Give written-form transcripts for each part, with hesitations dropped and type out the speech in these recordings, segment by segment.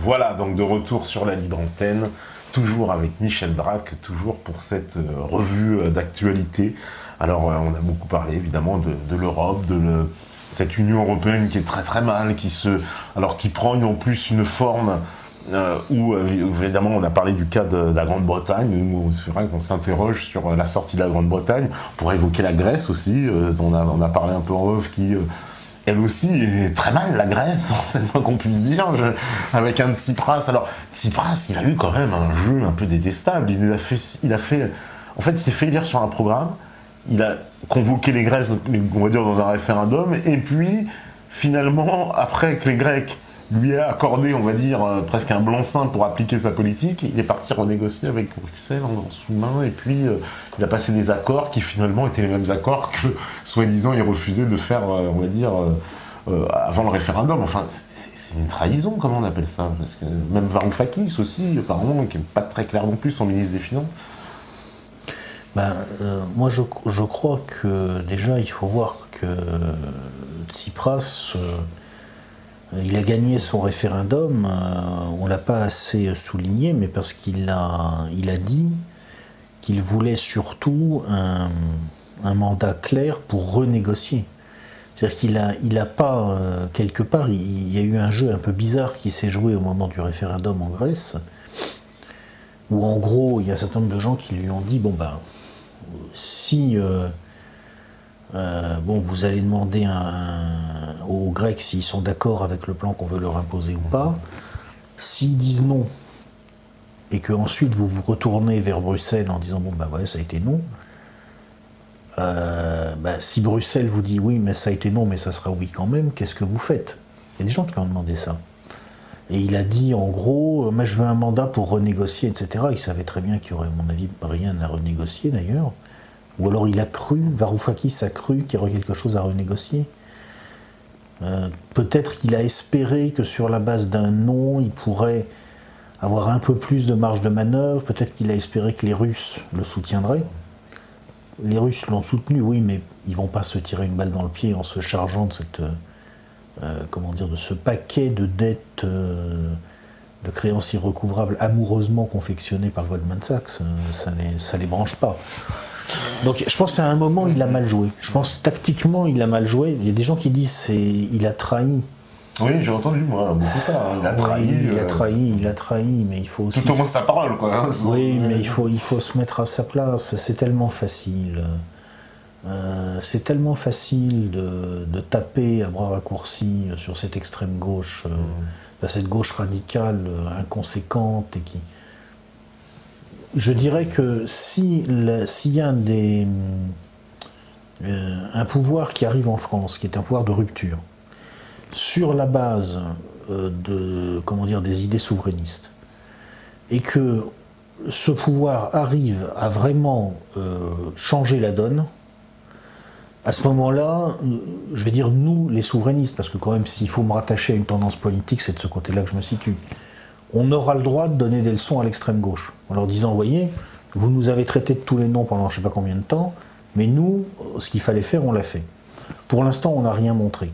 Voilà, donc de retour sur la libre antenne, toujours avec Michel Drac, toujours pour cette revue d'actualité. Alors, on a beaucoup parlé, évidemment, de l'Europe, cette Union européenne qui est très très mal, qui prend en plus une forme où, évidemment, on a parlé du cas de la Grande-Bretagne, où c'est vrai qu'on s'interroge sur la sortie de la Grande-Bretagne. On pourrait évoquer la Grèce aussi, dont on a parlé un peu en off, qui... elle aussi est très mal, la Grèce, c'est le moins qu'on puisse dire, avec un Tsipras. Alors, Tsipras, il a eu quand même un jeu un peu détestable. En fait, il s'est fait élire sur un programme, il a convoqué les Grecs, on va dire, dans un référendum, et puis, finalement, après que les Grecs lui aient accordé, on va dire, presque un blanc-seing pour appliquer sa politique, il est parti renégocier avec Bruxelles en sous-main, et puis il a passé des accords qui finalement étaient les mêmes accords que, soi-disant, il refusait de faire, on va dire, avant le référendum. Enfin, c'est une trahison, comment on appelle ça? Parce que même Varoufakis aussi, apparemment, qui n'est pas très clair non plus, son ministre des Finances. Moi, je crois que déjà, il faut voir que Tsipras... il a gagné son référendum, on ne l'a pas assez souligné, mais parce qu'il a dit qu'il voulait surtout un mandat clair pour renégocier. C'est-à-dire qu'il a pas, quelque part, il y a eu un jeu un peu bizarre qui s'est joué au moment du référendum en Grèce, où en gros, il y a un certain nombre de gens qui lui ont dit, si... vous allez demander aux Grecs s'ils sont d'accord avec le plan qu'on veut leur imposer ou pas. S'ils disent non, et qu'ensuite vous vous retournez vers Bruxelles en disant ça a été non, si Bruxelles vous dit oui, mais ça a été non, mais ça sera oui quand même, qu'est-ce que vous faites? Il y a des gens qui lui ont demandé ça. Et il a dit en gros, moi je veux un mandat pour renégocier, etc. Il savait très bien qu'il n'y aurait, à mon avis, rien à renégocier d'ailleurs. Ou alors il a cru, Varoufakis a cru qu'il y aurait quelque chose à renégocier. Peut-être qu'il a espéré que sur la base d'un non, il pourrait avoir un peu plus de marge de manœuvre. Peut-être qu'il a espéré que les Russes le soutiendraient. Les Russes l'ont soutenu, oui, mais ils ne vont pas se tirer une balle dans le pied en se chargeant de de ce paquet de dettes, de créances irrecouvrables amoureusement confectionnées par Goldman Sachs. Ça les branche pas. Donc je pense qu'à un moment il a mal joué. Je pense tactiquement il a mal joué. Il y a des gens qui disent il a trahi. Oui, j'ai entendu moi beaucoup ça. Il a trahi. Oui, il a trahi, mais il faut aussi. Tout au moins sa parole, quoi. Oui, mais il faut se mettre à sa place. C'est tellement facile. C'est tellement facile de taper à bras raccourcis sur cette extrême gauche, cette gauche radicale, inconséquente et qui. Je dirais que s'il y a un pouvoir qui arrive en France, qui est un pouvoir de rupture, sur la base des idées souverainistes, et que ce pouvoir arrive à vraiment changer la donne, à ce moment-là, je vais dire nous, les souverainistes, parce que quand même, s'il faut me rattacher à une tendance politique, c'est de ce côté-là que je me situe. On aura le droit de donner des leçons à l'extrême gauche, en leur disant, voyez, vous nous avez traités de tous les noms pendant je ne sais pas combien de temps, mais nous, ce qu'il fallait faire, on l'a fait. Pour l'instant, on n'a rien montré.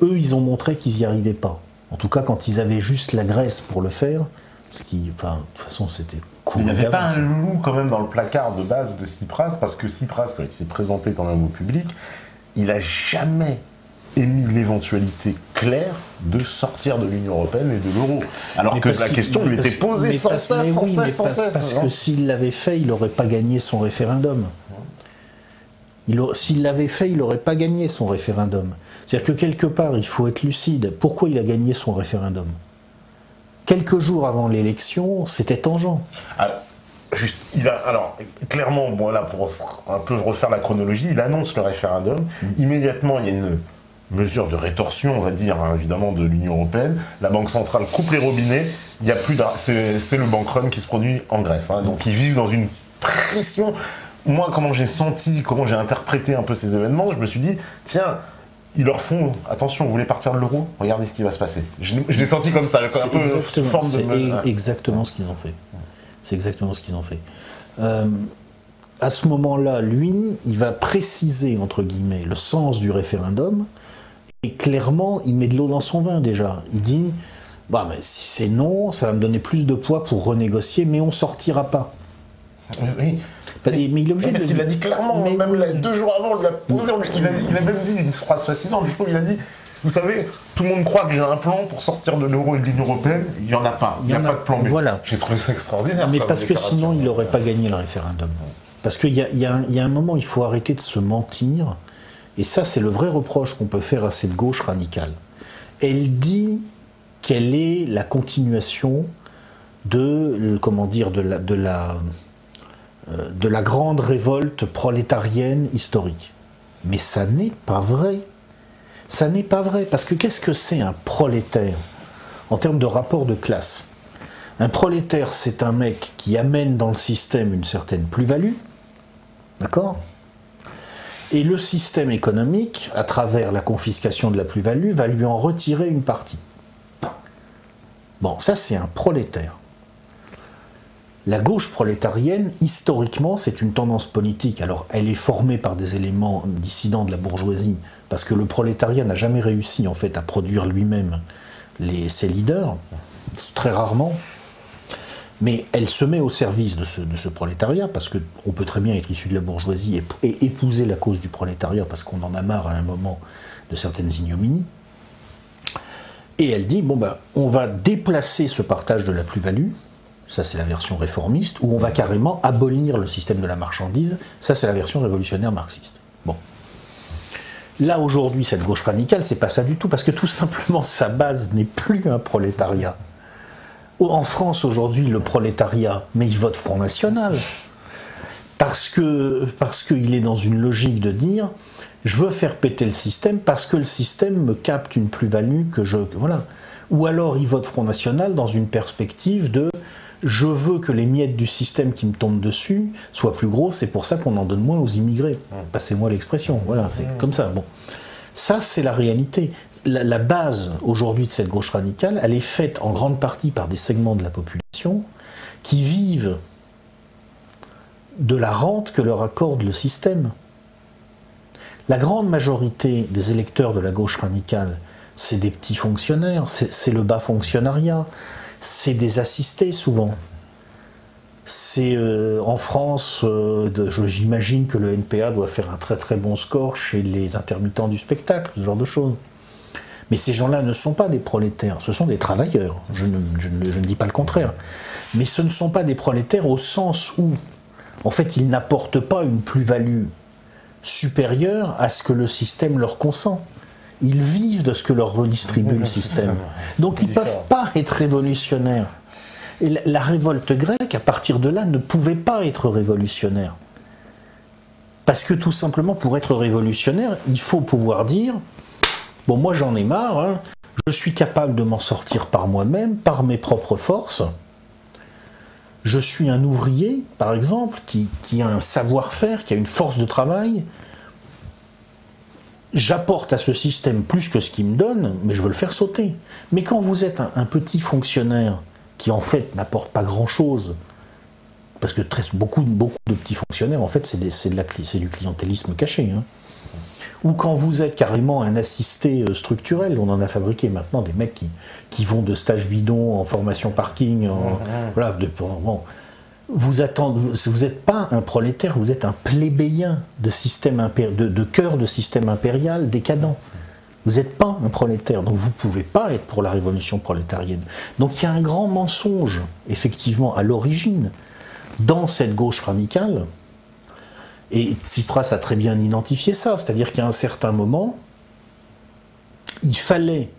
Eux, ils ont montré qu'ils n'y arrivaient pas. En tout cas, quand ils avaient juste la Grèce pour le faire, de toute façon, c'était cool. Il n'y avait pas un loup quand même dans le placard de base de Tsipras, parce que Tsipras, quand il s'est présenté quand même au public, il n'a jamais émis l'éventualité claire de sortir de l'Union européenne et de l'euro. Alors que la question lui était posée sans cesse. Parce que s'il l'avait fait, il n'aurait pas gagné son référendum. S'il l'avait fait, il n'aurait pas gagné son référendum. C'est-à-dire que quelque part, il faut être lucide. Pourquoi il a gagné son référendum? Quelques jours avant l'élection, c'était tangent. Alors, clairement, pour un peu refaire la chronologie, il annonce le référendum. Immédiatement, il y a une mesure de rétorsion, on va dire, évidemment, de l'Union européenne. La Banque centrale coupe les robinets. Il y a plus c'est le bank run qui se produit en Grèce. Donc, ils vivent dans une pression. Moi, comment j'ai interprété un peu ces événements, je me suis dit, tiens, ils leur font, attention, vous voulez partir de l'euro? Regardez ce qui va se passer. Je l'ai senti comme ça, un peu sous forme de... C'est exactement ce qu'ils ont fait. C'est exactement ce qu'ils ont fait. À ce moment-là, lui, il va préciser, entre guillemets, le sens du référendum, et clairement, il met de l'eau dans son vin, déjà. Il dit, Bah, mais si c'est non, ça va me donner plus de poids pour renégocier, mais on ne sortira pas. Oui. Mais il est obligé parce de... qu'il l'a dit clairement, mais même oui. 2 jours avant, on lui a posé, il a même dit une phrase fascinante, je trouve, il a dit, vous savez, tout le monde croit que j'ai un plan pour sortir de l'euro et de l'Union Européenne, il n'y en a pas, il n'y a pas de plan B. Voilà. J'ai trouvé ça extraordinaire. Mais parce que sinon, il n'aurait pas gagné le référendum. Parce qu'il y a un moment, il faut arrêter de se mentir, et ça, c'est le vrai reproche qu'on peut faire à cette gauche radicale. Elle dit qu'elle est la continuation de la grande révolte prolétarienne historique. Mais ça n'est pas vrai. Ça n'est pas vrai, parce que qu'est-ce que c'est un prolétaire en termes de rapport de classe? Un prolétaire, c'est un mec qui amène dans le système une certaine plus-value, d'accord? Et le système économique, à travers la confiscation de la plus-value, va lui en retirer une partie. Bon, ça c'est un prolétaire. La gauche prolétarienne, historiquement, c'est une tendance politique. Alors, elle est formée par des éléments dissidents de la bourgeoisie, parce que le prolétariat n'a jamais réussi, en fait, à produire lui-même ses leaders, très rarement. Mais elle se met au service de ce prolétariat, parce qu'on peut très bien être issu de la bourgeoisie et épouser la cause du prolétariat, parce qu'on en a marre à un moment de certaines ignominies. Et elle dit, bon ben, on va déplacer ce partage de la plus-value, ça c'est la version réformiste, ou on va carrément abolir le système de la marchandise, ça c'est la version révolutionnaire marxiste. Bon. Là aujourd'hui, cette gauche radicale, c'est pas ça du tout, parce que tout simplement sa base n'est plus un prolétariat. En France aujourd'hui, le prolétariat, mais il vote Front National, parce qu'il est dans une logique de dire, je veux faire péter le système parce que le système me capte une plus-value que je... Voilà. Ou alors il vote Front National dans une perspective de je veux que les miettes du système qui me tombent dessus soient plus grosses, c'est pour ça qu'on en donne moins aux immigrés. Passez-moi l'expression, voilà, c'est comme ça. Bon. Ça, c'est la réalité. La base aujourd'hui de cette gauche radicale, elle est faite en grande partie par des segments de la population qui vivent de la rente que leur accorde le système. La grande majorité des électeurs de la gauche radicale, c'est des petits fonctionnaires, c'est le bas fonctionnariat, c'est des assistés souvent. C'est en France, j'imagine que le NPA doit faire un très très bon score chez les intermittents du spectacle, ce genre de choses. Mais ces gens-là ne sont pas des prolétaires, ce sont des travailleurs, je ne dis pas le contraire. Mais ce ne sont pas des prolétaires au sens où, en fait, ils n'apportent pas une plus-value supérieure à ce que le système leur consent. Ils vivent de ce que leur redistribue le système. Donc ils ne peuvent pas être révolutionnaires. Et la révolte grecque, à partir de là, ne pouvait pas être révolutionnaire. Parce que tout simplement, pour être révolutionnaire, il faut pouvoir dire « Bon, moi j'en ai marre, hein, je suis capable de m'en sortir par moi-même, par mes propres forces. Je suis un ouvrier, par exemple, qui a un savoir-faire, qui a une force de travail. J'apporte à ce système plus que ce qu'il me donne, mais je veux le faire sauter. » Mais quand vous êtes un petit fonctionnaire qui en fait n'apporte pas grand-chose, parce que beaucoup de petits fonctionnaires, en fait, c'est du clientélisme caché. Hein. Ou quand vous êtes carrément un assisté structurel, on en a fabriqué maintenant des mecs qui vont de stage bidon en formation parking, voilà, bon. Vous n'êtes pas un prolétaire, vous êtes un plébéien de cœur de système impérial décadent. Vous n'êtes pas un prolétaire, donc vous ne pouvez pas être pour la révolution prolétarienne. Donc il y a un grand mensonge, effectivement, à l'origine, dans cette gauche radicale, et Tsipras a très bien identifié ça, c'est-à-dire qu'à un certain moment, il fallait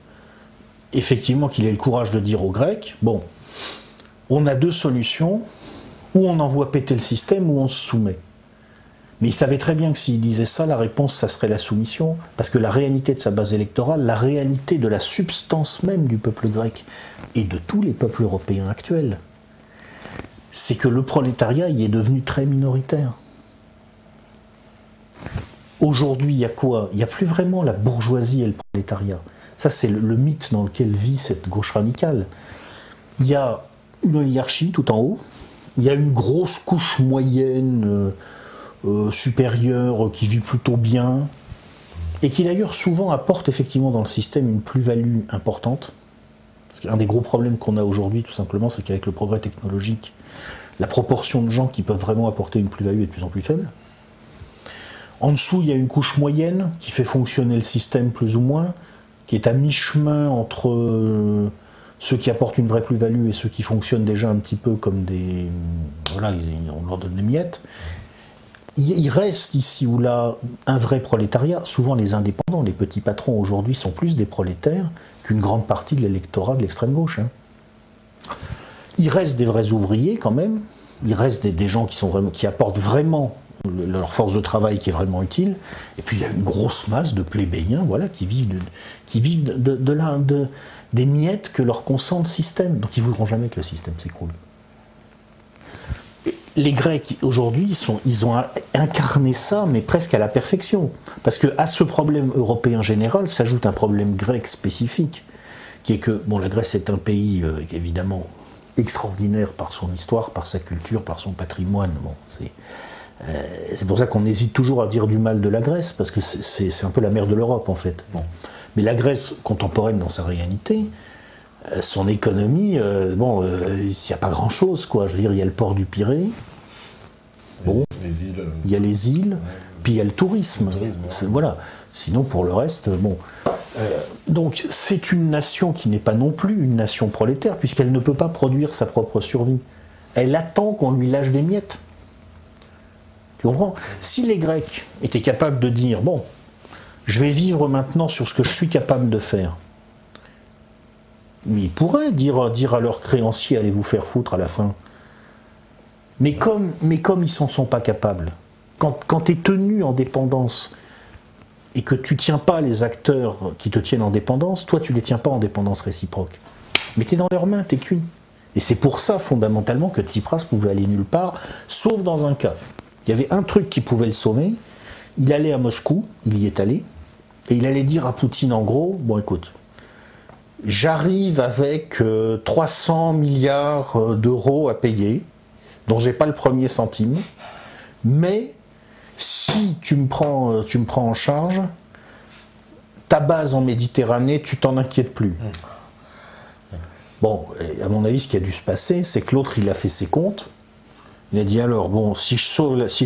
effectivement qu'il ait le courage de dire aux Grecs, bon, on a deux solutions, ou on envoie péter le système, ou on se soumet. Mais il savait très bien que s'il disait ça, la réponse, ça serait la soumission, parce que la réalité de sa base électorale, la réalité de la substance même du peuple grec, et de tous les peuples européens actuels, c'est que le prolétariat y est devenu très minoritaire. Aujourd'hui, il y a quoi? Il n'y a plus vraiment la bourgeoisie et le prolétariat. Ça, c'est le mythe dans lequel vit cette gauche radicale. Il y a une oligarchie tout en haut, il y a une grosse couche moyenne supérieure qui vit plutôt bien, et qui d'ailleurs souvent apporte effectivement dans le système une plus-value importante. Parce qu'un des gros problèmes qu'on a aujourd'hui, tout simplement, c'est qu'avec le progrès technologique, la proportion de gens qui peuvent vraiment apporter une plus-value est de plus en plus faible. En dessous, il y a une couche moyenne qui fait fonctionner le système plus ou moins, qui est à mi-chemin entre ceux qui apportent une vraie plus-value et ceux qui fonctionnent déjà un petit peu comme des... Voilà, on leur donne des miettes. Il reste ici ou là un vrai prolétariat. Souvent les indépendants, les petits patrons aujourd'hui sont plus des prolétaires qu'une grande partie de l'électorat de l'extrême gauche. Il reste des vrais ouvriers quand même. Il reste des gens qui apportent vraiment leur force de travail qui est vraiment utile. Et puis il y a une grosse masse de plébéiens, voilà, qui vivent des miettes que leur consent le système. Donc ils ne voudront jamais que le système s'écroule. Les Grecs, aujourd'hui, ils ont incarné ça, mais presque à la perfection. Parce qu'à ce problème européen général s'ajoute un problème grec spécifique, qui est que, bon, la Grèce est un pays, évidemment, extraordinaire par son histoire, par sa culture, par son patrimoine. Bon, c'est pour ça qu'on hésite toujours à dire du mal de la Grèce, parce que c'est un peu la mère de l'Europe, en fait. Bon. Mais la Grèce contemporaine, dans sa réalité, son économie, il n'y a pas grand-chose, quoi. Je veux dire, il y a le port du Pirée, bon, il y a les îles, puis il y a le tourisme. Voilà. Sinon, pour le reste, bon. Donc, c'est une nation qui n'est pas non plus une nation prolétaire, puisqu'elle ne peut pas produire sa propre survie. Elle attend qu'on lui lâche des miettes. Tu comprends? Si les Grecs étaient capables de dire, bon, je vais vivre maintenant sur ce que je suis capable de faire, mais ils pourraient dire à leurs créanciers, allez vous faire foutre à la fin. Mais comme ils s'en sont pas capables, quand tu es tenu en dépendance et que tu tiens pas les acteurs qui te tiennent en dépendance, toi tu les tiens pas en dépendance réciproque. Mais tu es dans leurs mains, tu es cuit. Et c'est pour ça fondamentalement que Tsipras pouvait aller nulle part, sauf dans un cas. Il y avait un truc qui pouvait le sauver, il allait à Moscou, il y est allé, et il allait dire à Poutine en gros, bon écoute, j'arrive avec 300 milliards d'euros à payer, dont j'ai pas le premier centime, mais si tu me prends en charge, ta base en Méditerranée, tu t'en inquiètes plus. Bon, à mon avis, ce qui a dû se passer, c'est que l'autre, il a fait ses comptes. Il a dit alors, bon, si je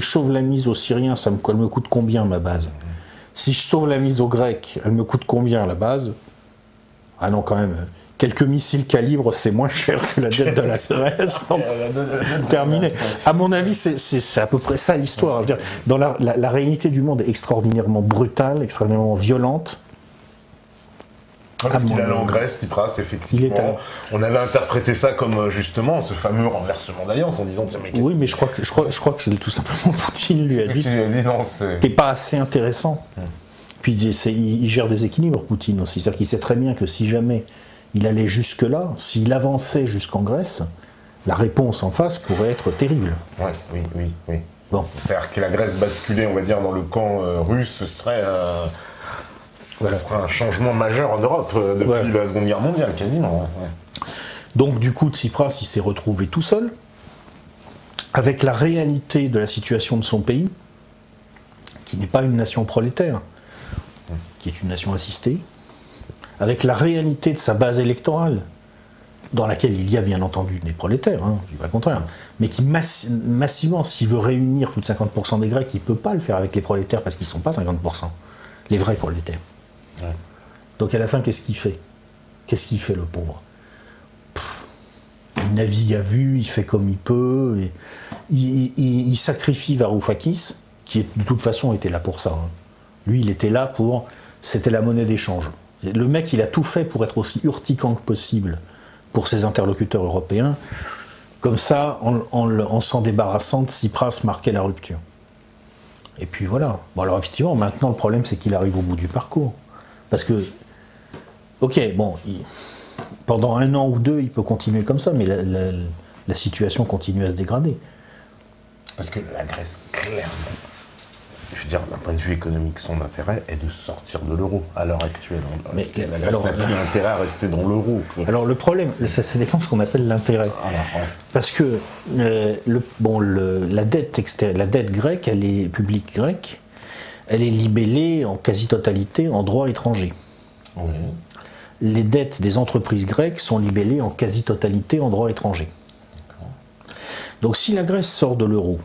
sauve la mise aux Syriens, elle me coûte combien ma base? Si je sauve la mise aux Grecs, elle me coûte combien la base? Ah non, quand même. Quelques missiles calibre, c'est moins cher que la dette de la Grèce. Terminé. À mon avis, c'est à peu près ça l'histoire. Je veux dire, dans la réalité du monde est extraordinairement brutale, extraordinairement violente. Parce qu'il allait en Grèce, Tsipras, effectivement. On avait interprété ça comme justement ce fameux renversement d'alliance en disant. Oui, mais je crois que c'est tout simplement Poutine lui a dit. Non, t'es pas assez intéressant. Puis il gère des équilibres, Poutine aussi. C'est-à-dire qu'il sait très bien que si jamais il allait jusque-là, s'il avançait jusqu'en Grèce, la réponse en face pourrait être terrible. Oui. Bon. C'est-à-dire que la Grèce basculait, on va dire, dans le camp russe, ce serait un changement majeur en Europe depuis la Seconde Guerre mondiale, quasiment. Donc du coup, Tsipras, il s'est retrouvé tout seul, avec la réalité de la situation de son pays, qui n'est pas une nation prolétaire, qui est une nation assistée, avec la réalité de sa base électorale, dans laquelle il y a bien entendu des prolétaires, je dis pas le contraire, mais qui massivement, s'il veut réunir plus de 50% des Grecs, il ne peut pas le faire avec les prolétaires, parce qu'ils ne sont pas 50%, les vrais prolétaires. Ouais. Donc à la fin, qu'est-ce qu'il fait? Qu'est-ce qu'il fait, le pauvre? Il navigue à vue, il fait comme il peut, et il sacrifie Varoufakis, qui de toute façon était là pour ça. Lui, il était là pour... C'était la monnaie d'échange. Le mec, il a tout fait pour être aussi urticant que possible pour ses interlocuteurs européens. Comme ça, en s'en débarrassant, Tsipras marquait la rupture. Et puis voilà. Bon, alors effectivement, maintenant, le problème, c'est qu'il arrive au bout du parcours. Parce que, ok, bon, pendant 1 an ou 2, il peut continuer comme ça, mais la situation continue à se dégrader. Parce que la Grèce, clairement, je veux dire, d'un point de vue économique, son intérêt est de sortir de l'euro à l'heure actuelle. Mais la Grèce n'a plus intérêt à rester dans l'euro. Alors le problème, ça dépend de ce qu'on appelle l'intérêt. Parce que la dette grecque, elle est publique grecque, elle est libellée en quasi-totalité en droit étranger. Oui. les dettes des entreprises grecques sont libellées en quasi-totalité en droit étranger. Donc si la Grèce sort de l'euro,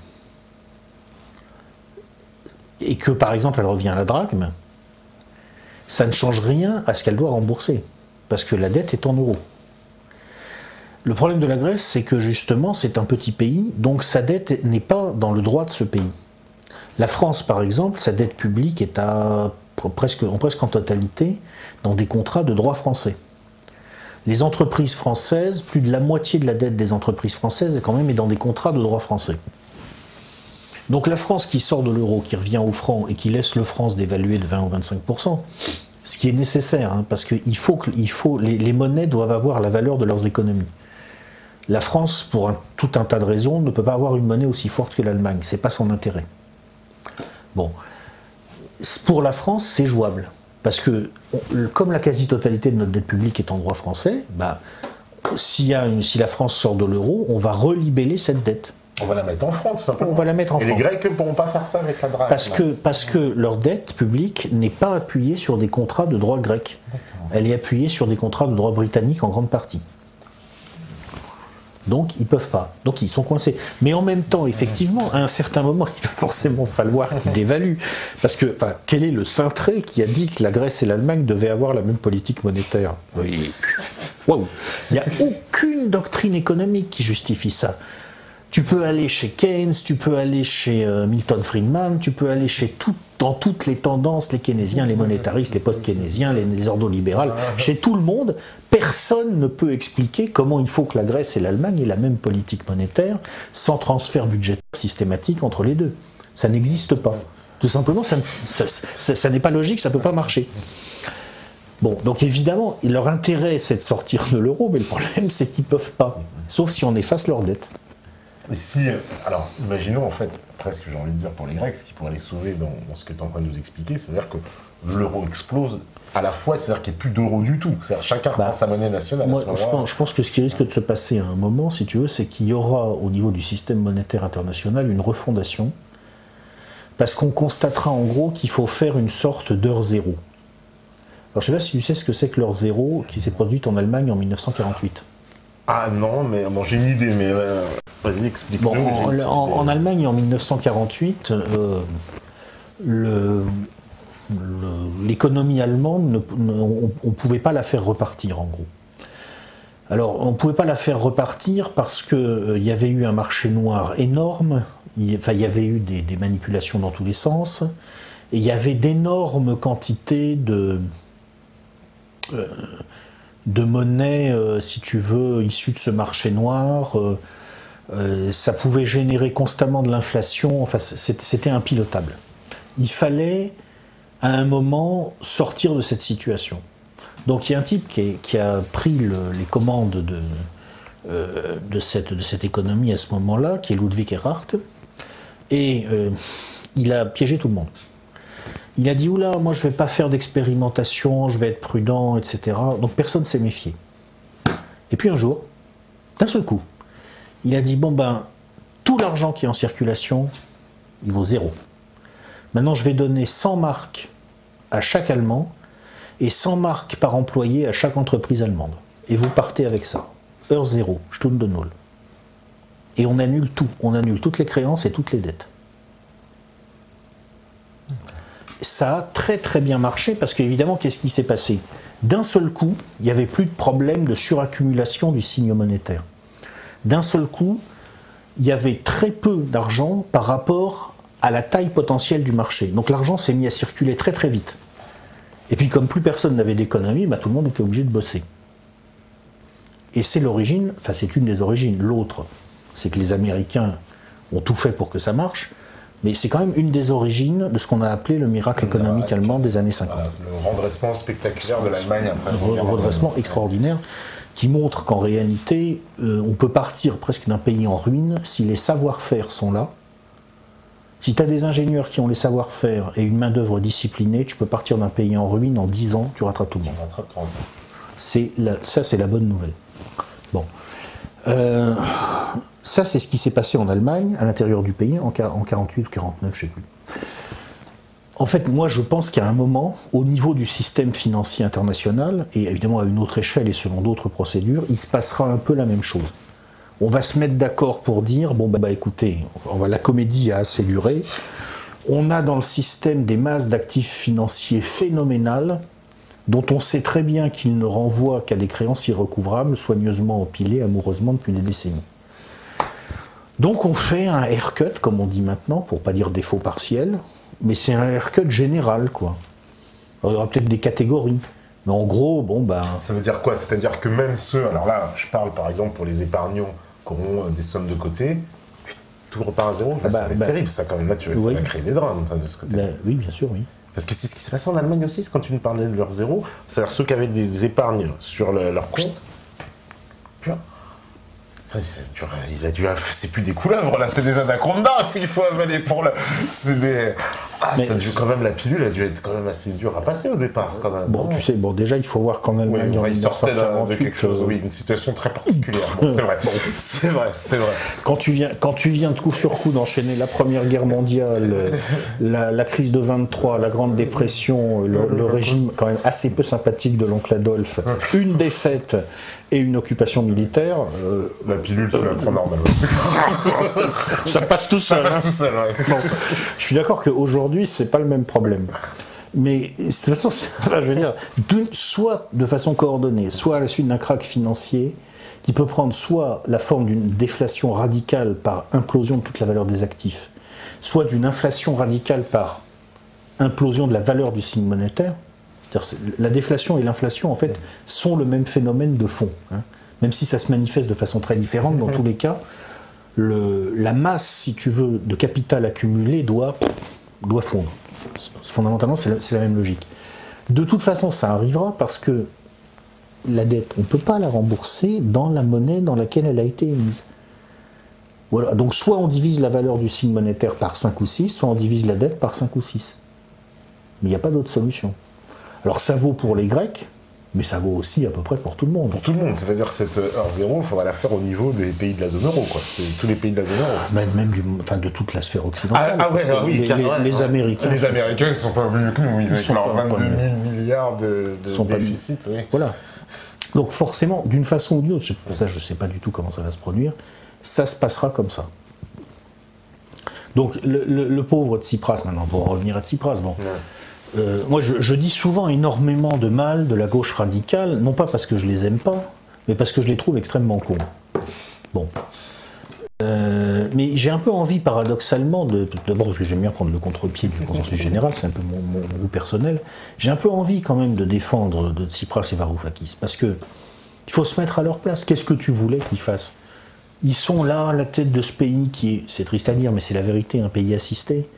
et que par exemple elle revient à la drachme, ça ne change rien à ce qu'elle doit rembourser, parce que la dette est en euros. Le problème de la Grèce, c'est que justement c'est un petit pays, donc sa dette n'est pas dans le droit de ce pays. La France, par exemple, sa dette publique est presque en totalité dans des contrats de droit français. Les entreprises françaises, plus de la moitié de la dette des entreprises françaises quand même est dans des contrats de droit français. Donc la France qui sort de l'euro, qui revient au franc et qui laisse le franc se dévaluer de 20 ou 25%, ce qui est nécessaire, hein, parce que les monnaies doivent avoir la valeur de leurs économies. La France, pour tout un tas de raisons, ne peut pas avoir une monnaie aussi forte que l'Allemagne, c'est pas son intérêt. Bon, pour la France, c'est jouable, parce que comme la quasi-totalité de notre dette publique est en droit français, bah, si la France sort de l'euro, on va relibeller cette dette. On va la mettre en francs, tout simplement. On va la mettre en francs. Et les Grecs ne pourront pas faire ça avec la drachme. Parce que leur dette publique n'est pas appuyée sur des contrats de droit grec. Elle est appuyée sur des contrats de droit britannique en grande partie. Donc ils ne peuvent pas. Donc ils sont coincés. Mais en même temps, effectivement, à un certain moment, il va forcément falloir qu'ils dévaluent. Parce que, quel est le cintré qui a dit que la Grèce et l'Allemagne devaient avoir la même politique monétaire? Oui. Waouh. Il n'y a aucune doctrine économique qui justifie ça. Tu peux aller chez Keynes, tu peux aller chez Milton Friedman, tu peux aller dans toutes les tendances, les keynésiens, les monétaristes, les post-keynésiens, les ordolibérales, chez tout le monde, personne ne peut expliquer comment il faut que la Grèce et l'Allemagne aient la même politique monétaire sans transfert budgétaire systématique entre les deux. Ça n'existe pas. Tout simplement, ça n'est pas logique, ça ne peut pas marcher. Bon, donc évidemment, leur intérêt, c'est de sortir de l'euro, mais le problème, c'est qu'ils ne peuvent pas, sauf si on efface leur dette. Et si, alors, imaginons en fait, presque j'ai envie de dire pour les Grecs, ce qui pourrait les sauver dans ce que tu es en train de nous expliquer, c'est-à-dire que l'euro explose à la fois, c'est-à-dire qu'il n'y ait plus d'euros du tout. C'est-à-dire chacun reprend sa monnaie nationale. Moi, je pense que ce qui risque de se passer à un moment, si tu veux, c'est qu'il y aura au niveau du système monétaire international une refondation, parce qu'on constatera en gros qu'il faut faire une sorte d'heure zéro. Alors je ne sais pas si tu sais ce que c'est que l'heure zéro qui s'est produite en Allemagne en 1948. Ah non, mais bon, j'ai une idée, mais vas-y, explique-nous. Bon, en Allemagne, en 1948, l'économie allemande, on ne pouvait pas la faire repartir, en gros. Alors, on ne pouvait pas la faire repartir parce qu'il y avait eu un marché noir énorme, il y avait eu des manipulations dans tous les sens, et il y avait d'énormes quantités de monnaie, si tu veux, issue de ce marché noir. Ça pouvait générer constamment de l'inflation. Enfin, c'était impilotable. Il fallait, à un moment, sortir de cette situation. Donc il y a un type qui a pris les commandes de cette économie à ce moment-là, qui est Ludwig Erhard, et il a piégé tout le monde. Il a dit, oula, moi je ne vais pas faire d'expérimentation, je vais être prudent, etc. Donc personne ne s'est méfié. Et puis un jour, d'un seul coup, il a dit, bon ben, tout l'argent qui est en circulation, il vaut 0. Maintenant je vais donner 100 marks à chaque Allemand, et 100 marks par employé à chaque entreprise allemande. Et vous partez avec ça. Heure 0, Stunde null. Et on annule tout. On annule toutes les créances et toutes les dettes. Ça a très très bien marché parce qu'évidemment, qu'est-ce qui s'est passé? D'un seul coup, il n'y avait plus de problème de suraccumulation du signe monétaire. D'un seul coup, il y avait très peu d'argent par rapport à la taille potentielle du marché. Donc l'argent s'est mis à circuler très très vite. Et puis comme plus personne n'avait d'économie, bah, tout le monde était obligé de bosser. Et c'est l'origine, enfin c'est une des origines. L'autre, c'est que les Américains ont tout fait pour que ça marche. Mais c'est quand même une des origines de ce qu'on a appelé le miracle économique allemand des années 50. Voilà, le redressement spectaculaire de l'Allemagne après le redressement extraordinaire qui montre qu'en réalité, on peut partir presque d'un pays en ruine si les savoir-faire sont là. Si tu as des ingénieurs qui ont les savoir-faire et une main-d'œuvre disciplinée, tu peux partir d'un pays en ruine en 10 ans, tu rattrapes tout le monde. Ça, c'est la bonne nouvelle. Bon. Ça, c'est ce qui s'est passé en Allemagne, à l'intérieur du pays, en 48 ou 49, je ne sais plus. En fait, moi, je pense qu'à un moment, au niveau du système financier international, et évidemment à une autre échelle et selon d'autres procédures, il se passera un peu la même chose. On va se mettre d'accord pour dire, bon, bah écoutez, la comédie a assez duré, on a dans le système des masses d'actifs financiers phénoménales, dont on sait très bien qu'ils ne renvoient qu'à des créances irrecouvrables, soigneusement empilées amoureusement depuis des décennies. Donc on fait un haircut, comme on dit maintenant, pour ne pas dire défaut partiel, mais c'est un haircut général, quoi. Alors, il y aura peut-être des catégories, mais en gros, bon, ben... Ça veut dire quoi? C'est-à-dire que même ceux... Alors là, je parle par exemple pour les épargnants qui auront des sommes de côté, tout repart à zéro. Là, ça va être terrible, ça, quand même. Là, ça va créer des drames, de ce côté. Oui, bien sûr, oui. Parce que c'est ce qui s'est passé en Allemagne aussi, quand tu nous parlais de leur zéro. C'est-à-dire ceux qui avaient des épargnes sur leur compte. C'est plus des couleuvres, là, c'est des anacondas qu'il faut avaler pour le... C'est des... quand même, la pilule a dû être quand même assez dure à passer au départ, quand même. Bon, tu sais, déjà, il faut voir qu'en Allemagne, il sortait de quelque chose, une situation très particulière. Bon, c'est vrai, c'est vrai. Quand tu viens de coup sur coup d'enchaîner la Première Guerre mondiale, la crise de 23, la Grande Dépression, le régime quand même assez peu sympathique de l'oncle Adolphe, une défaite et une occupation militaire... la pilule, tu la prends normal. Ça passe tout seul. Ouais. Bon, je suis d'accord qu'aujourd'hui, c'est pas le même problème. Mais de toute façon, je veux dire, soit de façon coordonnée, soit à la suite d'un krach financier, qui peut prendre soit la forme d'une déflation radicale par implosion de toute la valeur des actifs, soit d'une inflation radicale par implosion de la valeur du signe monétaire. La déflation et l'inflation, en fait, sont le même phénomène de fond. Hein. Même si ça se manifeste de façon très différente, dans tous les cas, la masse, si tu veux, de capital accumulé doit fondre. Fondamentalement, c'est la même logique. De toute façon, ça arrivera parce que la dette, on ne peut pas la rembourser dans la monnaie dans laquelle elle a été émise. Voilà. Donc soit on divise la valeur du signe monétaire par 5 ou 6, soit on divise la dette par 5 ou 6. Mais il n'y a pas d'autre solution. Alors ça vaut pour les Grecs, mais ça vaut aussi à peu près pour tout le monde. Pour tout le monde, c'est-à-dire que cette heure zéro, il faudra la faire au niveau des pays de la zone euro, quoi. C'est tous les pays de la zone euro. Même de toute la sphère occidentale. Les Américains. Les Américains, ils ne sont pas mieux que nous, ils ont leurs 22 000 milliards de déficit. Oui. Voilà. Donc forcément, d'une façon ou d'une autre, ça je ne sais pas du tout comment ça va se produire, ça se passera comme ça. Donc le pauvre Tsipras, maintenant, pour revenir à Tsipras, bon... Ouais. Moi, je dis souvent énormément de mal de la gauche radicale, non pas parce que je les aime pas, mais parce que je les trouve extrêmement cons. Bon. Mais j'ai un peu envie, paradoxalement, d'abord parce que j'aime bien prendre le contre-pied du consensus général, c'est un peu mon goût personnel, j'ai un peu envie quand même de défendre de Tsipras et Varoufakis, parce que il faut se mettre à leur place. Qu'est-ce que tu voulais qu'ils fassent? Ils sont là, à la tête de ce pays qui est, c'est triste à dire, mais c'est la vérité, un pays assisté,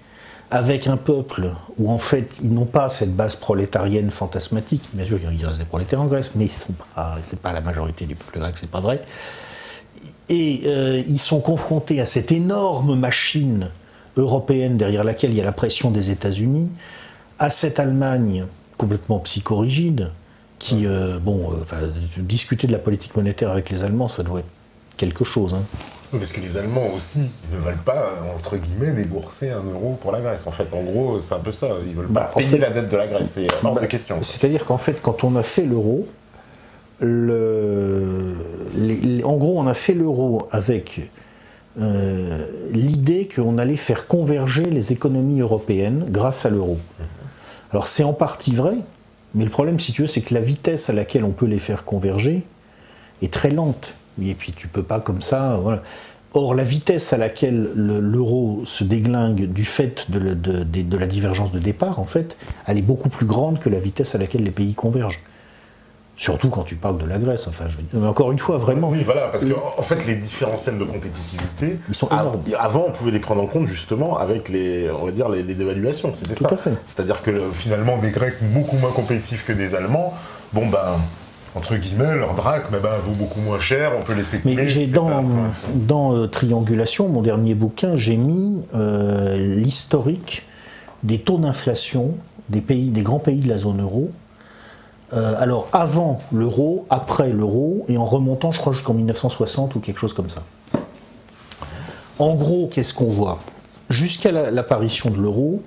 avec un peuple où en fait ils n'ont pas cette base prolétarienne fantasmatique. Bien sûr il reste des prolétaires en Grèce, mais c'est pas la majorité du peuple grec, c'est pas vrai. Et ils sont confrontés à cette énorme machine européenne derrière laquelle il y a la pression des États-Unis, à cette Allemagne complètement psychorigide, qui, discuter de la politique monétaire avec les Allemands, ça doit être quelque chose. Hein. Oui, parce que les Allemands aussi ne veulent pas, entre guillemets, débourser 1 euro pour la Grèce. En fait, en gros, c'est un peu ça. Ils veulent pas payer la dette de la Grèce. C'est hors de question. C'est-à-dire qu'en fait, quand on a fait l'euro, en gros, on a fait l'euro avec l'idée qu'on allait faire converger les économies européennes grâce à l'euro. Alors, c'est en partie vrai, mais le problème, si tu veux, c'est que la vitesse à laquelle on peut les faire converger est très lente. Et puis tu peux pas comme ça. Voilà. Or, la vitesse à laquelle l'euro se déglingue du fait de la divergence de départ, en fait, elle est beaucoup plus grande que la vitesse à laquelle les pays convergent. Surtout quand tu parles de la Grèce. Enfin, mais encore une fois, vraiment. Oui, voilà, parce qu'en fait, les différentiels de compétitivité, ils sont énormes. Avant, on pouvait les prendre en compte justement avec les dévaluations. C'était ça. C'est-à-dire que finalement, des Grecs beaucoup moins compétitifs que des Allemands, bon ben. Entre guillemets, leur drachme vaut beaucoup moins cher, on peut les séculer. Mais j'ai dans Triangulation, mon dernier bouquin, j'ai mis l'historique des taux d'inflation des grands pays de la zone euro. Alors avant l'euro, après l'euro, et en remontant, je crois, jusqu'en 1960 ou quelque chose comme ça. En gros, qu'est-ce qu'on voit? Jusqu'à l'apparition de l'euro,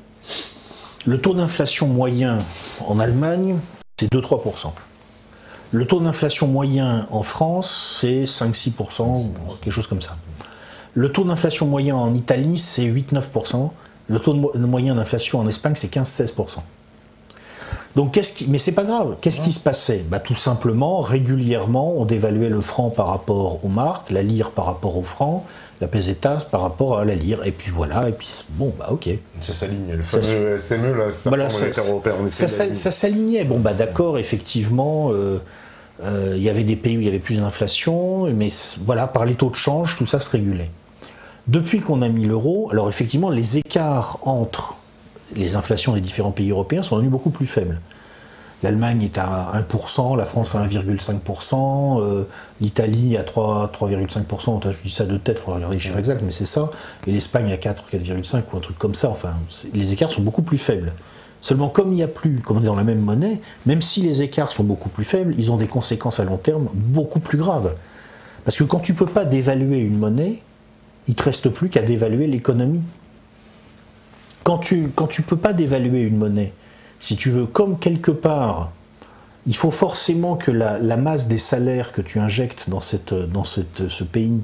Le taux d'inflation moyen en Allemagne, c'est 2-3%. Le taux d'inflation moyen en France, c'est 5-6%, quelque chose comme ça. Le taux d'inflation moyen en Italie, c'est 8-9%. Le taux moyen d'inflation en Espagne, c'est 15-16%. Donc, mais c'est pas grave. Qu'est-ce qui se passait? Tout simplement, régulièrement, on dévaluait le franc par rapport aux marques, la lire par rapport au franc, la pesetas par rapport à la lire. Et puis voilà, et puis bon, ok. Ça s'aligne. Le fameux SME, là, monétaire européen. Ça s'alignait. Bon, d'accord, effectivement, il y avait des pays où il y avait plus d'inflation, mais voilà, par les taux de change, tout ça se régulait. Depuis qu'on a mis l'euro, alors effectivement, les écarts entre les inflations des différents pays européens sont devenues beaucoup plus faibles. L'Allemagne est à 1%, la France à 1,5%, l'Italie à 3,5%, je dis ça de tête, il faudra regarder les chiffres exacts, mais c'est ça, et l'Espagne à 4,5 ou un truc comme ça, enfin, les écarts sont beaucoup plus faibles. Seulement, comme il n'y a plus, comme on est dans la même monnaie, même si les écarts sont beaucoup plus faibles, ils ont des conséquences à long terme beaucoup plus graves. Parce que quand tu ne peux pas dévaluer une monnaie, il ne te reste plus qu'à dévaluer l'économie. Quand tu ne peux pas dévaluer une monnaie, si tu veux, comme quelque part, il faut forcément que la masse des salaires que tu injectes dans ce pays,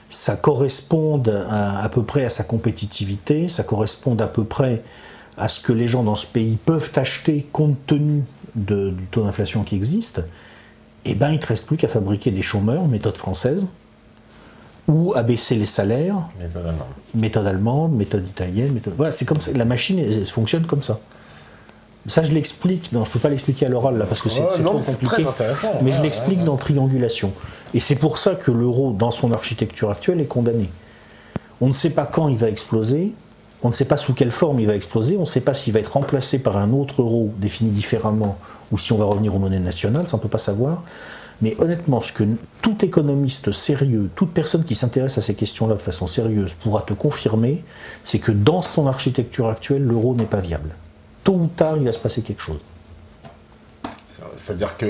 ça corresponde à peu près à sa compétitivité, ça corresponde à peu près à ce que les gens dans ce pays peuvent acheter compte tenu du taux d'inflation qui existe, eh ben, il ne te reste plus qu'à fabriquer des chômeurs, méthode française, ou à baisser les salaires, méthode allemande, méthode italienne, voilà, c'est comme ça, la machine elle fonctionne comme ça. Ça je l'explique, non je ne peux pas l'expliquer à l'oral là parce que c'est trop compliqué, mais je l'explique dans Triangulation. Et c'est pour ça que l'euro dans son architecture actuelle est condamné. On ne sait pas quand il va exploser, on ne sait pas sous quelle forme il va exploser, on ne sait pas s'il va être remplacé par un autre euro défini différemment ou si on va revenir aux monnaies nationales, ça on ne peut pas savoir. Mais honnêtement, ce que tout économiste sérieux, toute personne qui s'intéresse à ces questions-là de façon sérieuse pourra te confirmer, c'est que dans son architecture actuelle, l'euro n'est pas viable. Tôt ou tard, il va se passer quelque chose. C'est-à-dire que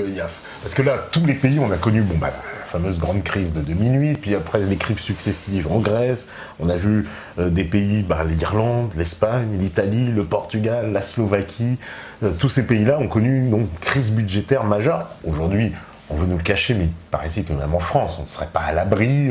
parce que là, tous les pays, on a connu la fameuse grande crise de 2008, puis après les crises successives en Grèce, on a vu des pays, l'Irlande, l'Espagne, l'Italie, le Portugal, la Slovaquie, tous ces pays-là ont connu une crise budgétaire majeure. Aujourd'hui, on veut nous le cacher, mais il paraît-il que même en France, on ne serait pas à l'abri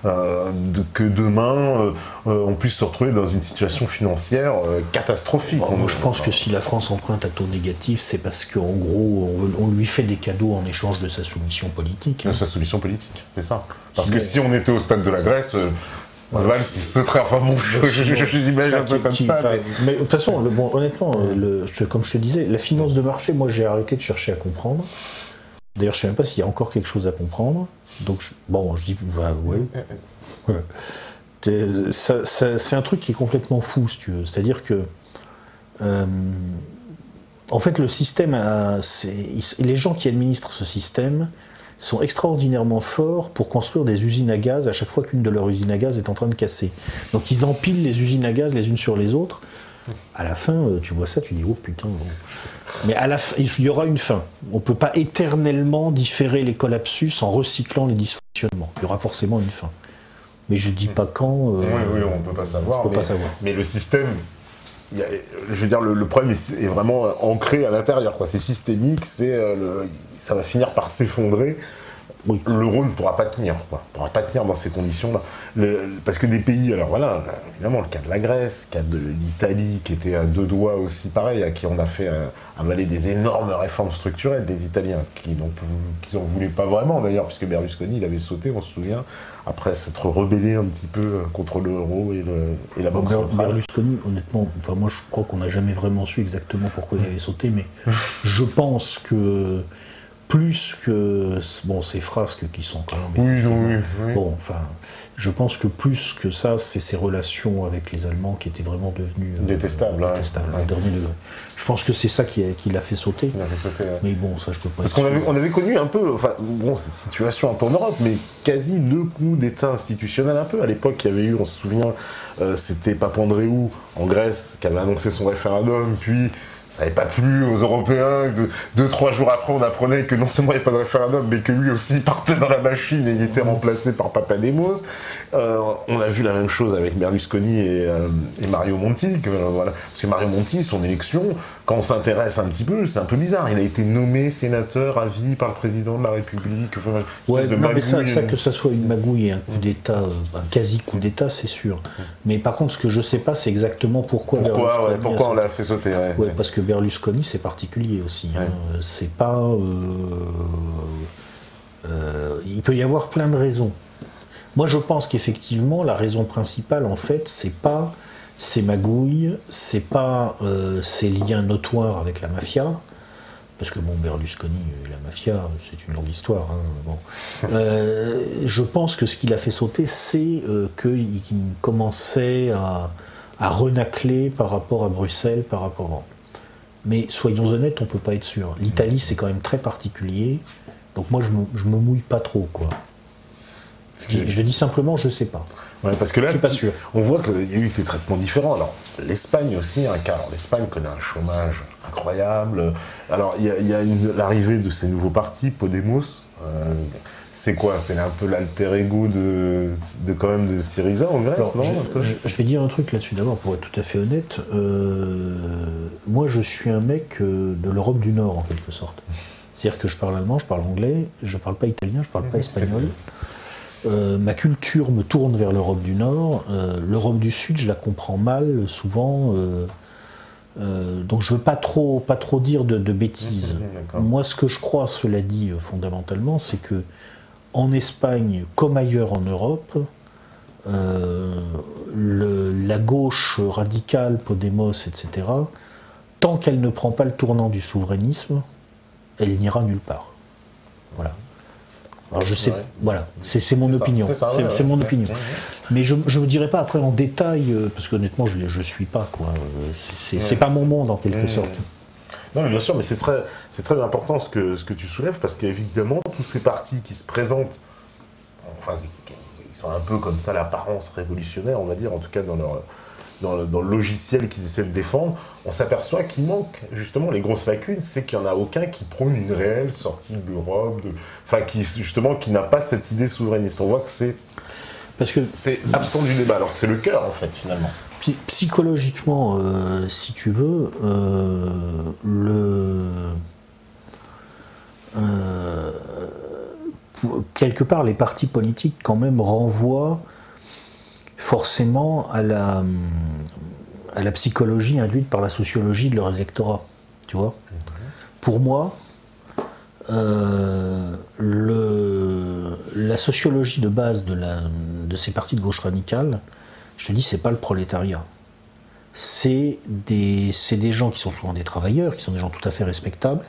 que demain, on puisse se retrouver dans une situation financière catastrophique. Moi, je pense que si la France emprunte à taux négatif, c'est parce qu'en gros, on lui fait des cadeaux en échange de sa soumission politique. De sa soumission politique, c'est ça. Parce que si on était au stade de la Grèce... Valls, il serait... Enfin bon, j'imagine un peu comme ça. Mais de toute façon, honnêtement, comme je te disais, la finance de marché, moi j'ai arrêté de chercher à comprendre. D'ailleurs, je ne sais même pas s'il y a encore quelque chose à comprendre. Donc, je dis, ouais. C'est un truc qui est complètement fou, si tu veux. C'est-à-dire que, en fait, le système, les gens qui administrent ce système sont extraordinairement forts pour construire des usines à gaz à chaque fois qu'une de leurs usines à gaz est en train de casser. Donc, ils empilent les usines à gaz les unes sur les autres. À la fin, tu vois ça, tu dis, oh putain. Bon. Mais à la fin, il y aura une fin. On ne peut pas éternellement différer les collapsus en recyclant les dysfonctionnements. Il y aura forcément une fin. Mais je ne dis pas quand. Oui, on ne peut pas savoir. Mais le système, je veux dire, le problème est vraiment ancré à l'intérieur. C'est systémique, ça va finir par s'effondrer. Oui. L'euro ne pourra pas tenir, ne pourra pas tenir dans ces conditions-là. Parce que des pays, alors voilà, évidemment, le cas de la Grèce, le cas de l'Italie, qui était à deux doigts aussi pareil, à qui on a fait avaler des énormes réformes structurelles, des Italiens, qui n'en voulaient pas vraiment d'ailleurs, puisque Berlusconi, il avait sauté, on se souvient, après s'être rebellé un petit peu contre l'euro et la Banque centrale. Berlusconi, honnêtement, moi je crois qu'on n'a jamais vraiment su exactement pourquoi il avait sauté, mais je pense que plus que ces frasques qui sont quand même... Oui. Bon, je pense que plus que ça, c'est ses relations avec les Allemands qui étaient vraiment devenues... détestables. Au dernier degré. Je pense que c'est ça qui l'a fait sauter. Il a fait sauter, ouais. Mais bon, ça je peux pas... Parce qu'on avait connu un peu, cette situation un peu en Europe, mais quasi deux coups d'État institutionnel un peu. À l'époque, il y avait eu, on se souvient, c'était Papandréou en Grèce qui avait annoncé son référendum, puis ça n'avait pas plu aux Européens. 2-3 jours après, on apprenait que non seulement il n'y avait pas de référendum, mais que lui aussi partait dans la machine et il était remplacé par Papademos. On a vu la même chose avec Berlusconi et Mario Monti. Voilà. Parce que Mario Monti, son élection, quand on s'intéresse un petit peu, c'est un peu bizarre. Il a été nommé sénateur à vie par le président de la République. Ouais, non, mais ça, que ça soit une magouille et un coup d'État, un quasi-coup d'État, c'est sûr. Mais par contre, ce que je ne sais pas, c'est exactement pourquoi on l'a fait sauter. Ouais, parce que Berlusconi, c'est particulier aussi. Hein. C'est pas... il peut y avoir plein de raisons. Moi, je pense qu'effectivement, la raison principale, en fait, c'est pas ces magouilles, c'est pas ces liens notoires avec la mafia, parce que bon, Berlusconi et la mafia, c'est une longue histoire. Hein, bon. Je pense que ce qu'il a fait sauter, c'est qu'il commençait à renacler par rapport à Bruxelles, par rapport à... Mais soyons honnêtes, on ne peut pas être sûr. L'Italie, c'est quand même très particulier, donc moi, je me mouille pas trop, quoi. Je dis simplement, je ne sais pas. Ouais, parce que là, je suis pas sûr. On voit qu'il y a eu des traitements différents. Alors, l'Espagne aussi, l'Espagne connaît un chômage incroyable. Alors, il y a l'arrivée de ces nouveaux partis, Podemos. C'est quoi? C'est un peu l'alter ego de quand même de Syriza en Grèce, alors, non? Je vais dire un truc là-dessus d'abord, pour être tout à fait honnête. Moi, je suis un mec de l'Europe du Nord, en quelque sorte. C'est-à-dire que je parle allemand, je parle anglais, je ne parle pas italien, je ne parle pas espagnol. Ma culture me tourne vers l'Europe du Nord. L'Europe du Sud, je la comprends mal, souvent. Donc je ne veux pas trop dire de bêtises. Moi, ce que je crois, cela dit, fondamentalement, c'est que en Espagne, comme ailleurs en Europe, la gauche radicale, Podemos, etc., tant qu'elle ne prend pas le tournant du souverainisme, elle n'ira nulle part. Voilà. Alors je sais, voilà, c'est mon opinion. C'est mon opinion. Mais je ne dirais pas après en détail, parce qu'honnêtement, je ne suis pas, quoi. C'est pas mon monde, en quelque sorte. Non, mais bien sûr, mais c'est très important ce que tu soulèves, parce qu'évidemment, tous ces partis qui se présentent, enfin, ils sont un peu comme ça, l'apparence révolutionnaire, on va dire, en tout cas dans le logiciel qu'ils essaient de défendre, on s'aperçoit qu'il manque justement les grosses lacunes, c'est qu'il n'y en a aucun qui prône une réelle sortie de l'Europe, qui n'a pas cette idée souverainiste. On voit que c'est absent du débat, alors que c'est le cœur en fait finalement. Psychologiquement, si tu veux, quelque part les partis politiques quand même renvoient forcément à la psychologie induite par la sociologie de leur électorat, tu vois. Pour moi, la sociologie de base de ces partis de gauche radicale, je te dis, c'est pas le prolétariat. C'est des gens qui sont souvent des travailleurs, qui sont des gens tout à fait respectables,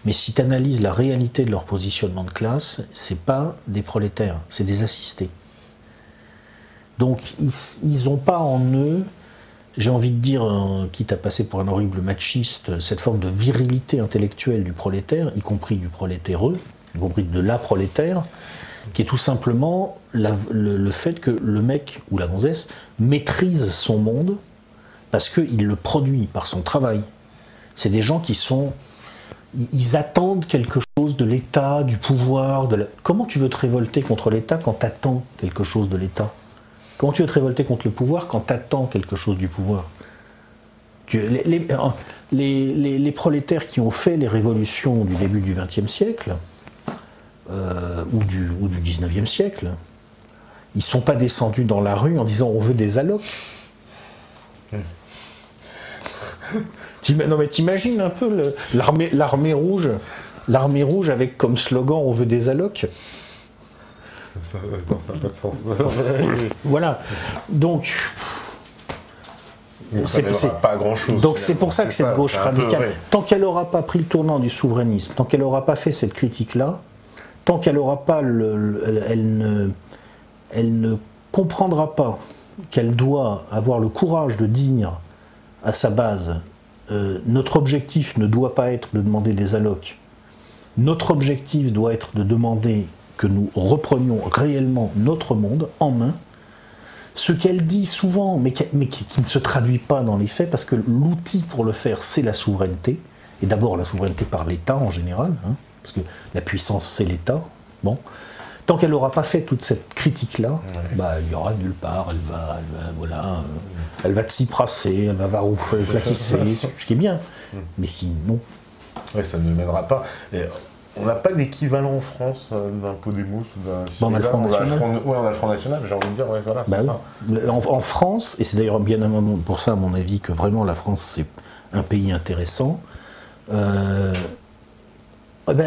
mais si tu analyses la réalité de leur positionnement de classe, c'est pas des prolétaires, c'est des assistés. Donc ils n'ont pas en eux, j'ai envie de dire, quitte à passer pour un horrible machiste, cette forme de virilité intellectuelle du prolétaire, y compris du prolétaireux, y compris de la prolétaire, qui est tout simplement le fait que le mec ou la gonzesse maîtrise son monde parce qu'il le produit par son travail. C'est des gens qui sont... Ils attendent quelque chose de l'État, du pouvoir, Comment tu veux te révolter contre l'État quand tu attends quelque chose de l'État? Comment tu veux te révolter contre le pouvoir quand tu attends quelque chose du pouvoir? Les prolétaires qui ont fait les révolutions du début du XXe siècle, ou du XIXe siècle, ils ne sont pas descendus dans la rue en disant on veut des allocs. Non mais t'imagines un peu l'armée rouge avec comme slogan on veut des allocs. Ça n'a pas de sens. Voilà. Donc pas grand-chose. Donc c'est pour ça que cette gauche radicale, tant qu'elle n'aura pas pris le tournant du souverainisme, tant qu'elle n'aura pas fait cette critique-là, tant qu'elle n'aura pas elle ne comprendra pas qu'elle doit avoir le courage de dire à sa base notre objectif ne doit pas être de demander des allocs, notre objectif doit être de demander que nous reprenions réellement notre monde en main. ce qu'elle dit souvent, mais qui ne se traduit pas dans les faits, parce que l'outil pour le faire, c'est la souveraineté, et d'abord la souveraineté par l'État en général, hein, parce que la puissance, c'est l'État. Bon. Tant qu'elle n'aura pas fait toute cette critique-là, il n'y aura nulle part, elle va tsiprasser, elle va flaquisser, ce qui est bien, mais qui, non. Oui, ça ne mènera pas. Et on n'a pas d'équivalent en France d'un Podemos ou d'un... On a le Front National. Oui, on a le Front National, j'ai envie de dire, voilà, c'est ça. En France, et c'est d'ailleurs bien pour ça, à mon avis, que vraiment la France, c'est un pays intéressant,